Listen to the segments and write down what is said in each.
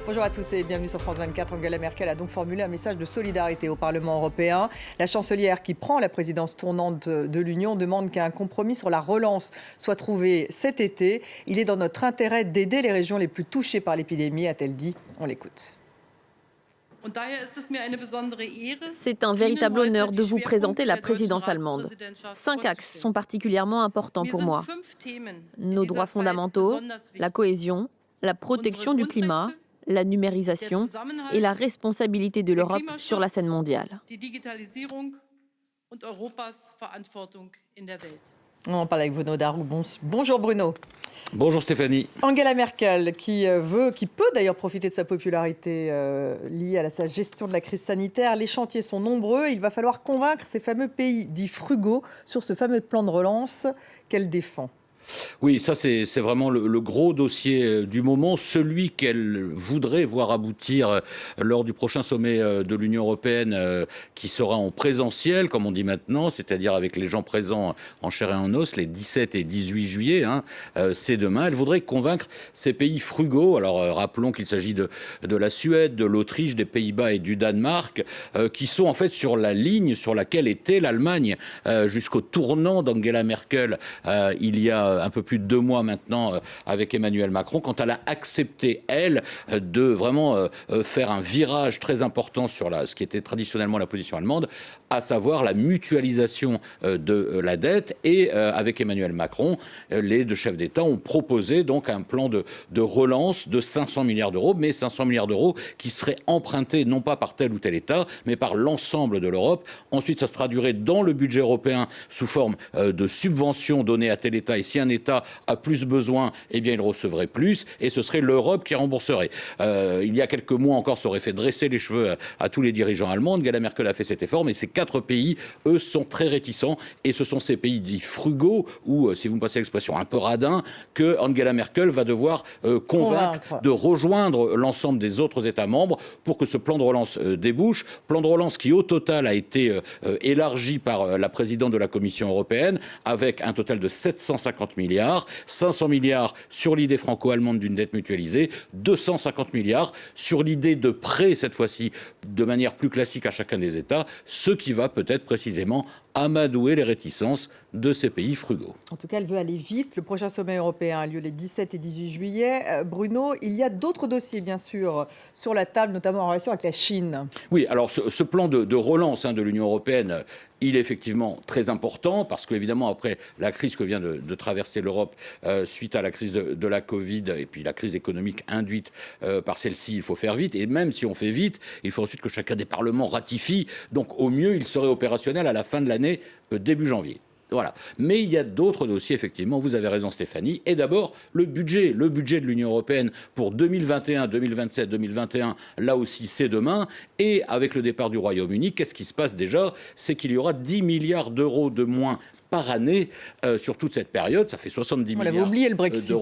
Bonjour à tous et bienvenue sur France 24. Angela Merkel a donc formulé un message de solidarité au Parlement européen. La chancelière qui prend la présidence tournante de l'Union demande qu'un compromis sur la relance soit trouvé cet été. Il est dans notre intérêt d'aider les régions les plus touchées par l'épidémie, a-t-elle dit. On l'écoute. C'est un véritable honneur de vous présenter la présidence allemande. 5 axes sont particulièrement importants pour moi. Nos droits fondamentaux, la cohésion, la protection du climat, la numérisation et la responsabilité de l'Europe sur la scène mondiale. On parle avec Bruno Darou. Bonjour Bruno. Bonjour Stéphanie. Angela Merkel qui peut d'ailleurs profiter de sa popularité liée à sa gestion de la crise sanitaire. Les chantiers sont nombreux. Il va falloir convaincre ces fameux pays dits frugaux sur ce fameux plan de relance qu'elle défend. Oui, ça c'est vraiment le gros dossier du moment, celui qu'elle voudrait voir aboutir lors du prochain sommet de l'Union européenne qui sera en présentiel, comme on dit maintenant, c'est-à-dire avec les gens présents en chair et en os, les 17 et 18 juillet, c'est demain. Elle voudrait convaincre ces pays frugaux, alors rappelons qu'il s'agit de la Suède, de l'Autriche, des Pays-Bas et du Danemark, qui sont en fait sur la ligne sur laquelle était l'Allemagne jusqu'au tournant d'Angela Merkel il y a un peu plus de 2 mois maintenant avec Emmanuel Macron, quand elle a accepté, elle, de vraiment faire un virage très important sur ce qui était traditionnellement la position allemande, à savoir la mutualisation de la dette. Et avec Emmanuel Macron, les deux chefs d'État ont proposé donc un plan de relance de 500 milliards d'euros, mais 500 milliards d'euros qui seraient empruntés non pas par tel ou tel État, mais par l'ensemble de l'Europe. Ensuite, ça se traduirait dans le budget européen sous forme de subventions données à tel État, et si un État a plus besoin, eh bien il recevrait plus, et ce serait l'Europe qui rembourserait. Il y a quelques mois encore, ça aurait fait dresser les cheveux à tous les dirigeants allemands. Angela Merkel a fait cet effort, mais ces 4 pays, eux, sont très réticents, et ce sont ces pays dits frugaux, ou, si vous me passez l'expression, un peu radins, que Angela Merkel va devoir convaincre de rejoindre l'ensemble des autres États membres pour que ce plan de relance débouche. Plan de relance qui, au total, a été élargi par la présidente de la Commission européenne, avec un total de 750 milliards, 500 milliards sur l'idée franco-allemande d'une dette mutualisée, 250 milliards sur l'idée de prêt, cette fois-ci, de manière plus classique à chacun des États, ce qui va peut-être précisément amadouer les réticences de ces pays frugaux. En tout cas, elle veut aller vite. Le prochain sommet européen a lieu les 17 et 18 juillet. Bruno, il y a d'autres dossiers, bien sûr, sur la table, notamment en relation avec la Chine. Oui, alors ce plan de relance de l'Union européenne, il est effectivement très important parce qu'évidemment, après la crise que vient de traverser l'Europe suite à la crise de la Covid et puis la crise économique induite par celle-ci, il faut faire vite. Et même si on fait vite, il faut ensuite que chacun des parlements ratifie. Donc au mieux, il serait opérationnel à la fin de l'année, début janvier. Voilà. Mais il y a d'autres dossiers, effectivement, vous avez raison Stéphanie. Et d'abord, le budget de l'Union européenne pour 2021, 2027, 2021, là aussi c'est demain. Et avec le départ du Royaume-Uni, qu'est-ce qui se passe déjà ? C'est qu'il y aura 10 milliards d'euros de moins par année sur toute cette période. Ça fait 70 milliards. On l'avait oublié, le Brexit.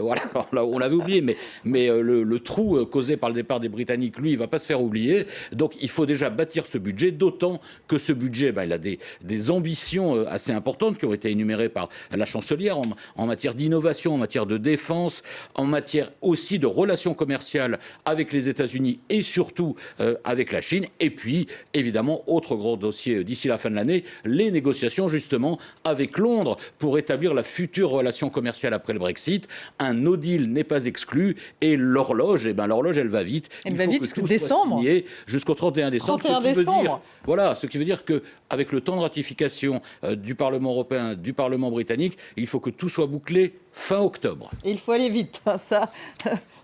Voilà, on l'avait oublié, mais le trou causé par le départ des Britanniques, lui, il ne va pas se faire oublier. Donc il faut déjà bâtir ce budget, d'autant que ce budget, il a des ambitions assez importantes qui ont été énumérées par la chancelière en matière d'innovation, en matière de défense, en matière aussi de relations commerciales avec les États-Unis et surtout avec la Chine. Et puis, évidemment, autre gros dossier d'ici la fin de l'année, les négociations justement avec Londres pour établir la future relation commerciale après le Brexit. Un no deal n'est pas exclu et l'horloge, elle va vite. Elle va vite jusqu'au décembre. Jusqu'au 31 décembre. 31 décembre. Ce qui veut dire qu'avec le temps de ratification du Parlement européen, du Parlement britannique, il faut que tout soit bouclé fin octobre. Et il faut aller vite, ça,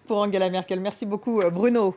pour Angela Merkel. Merci beaucoup, Bruno.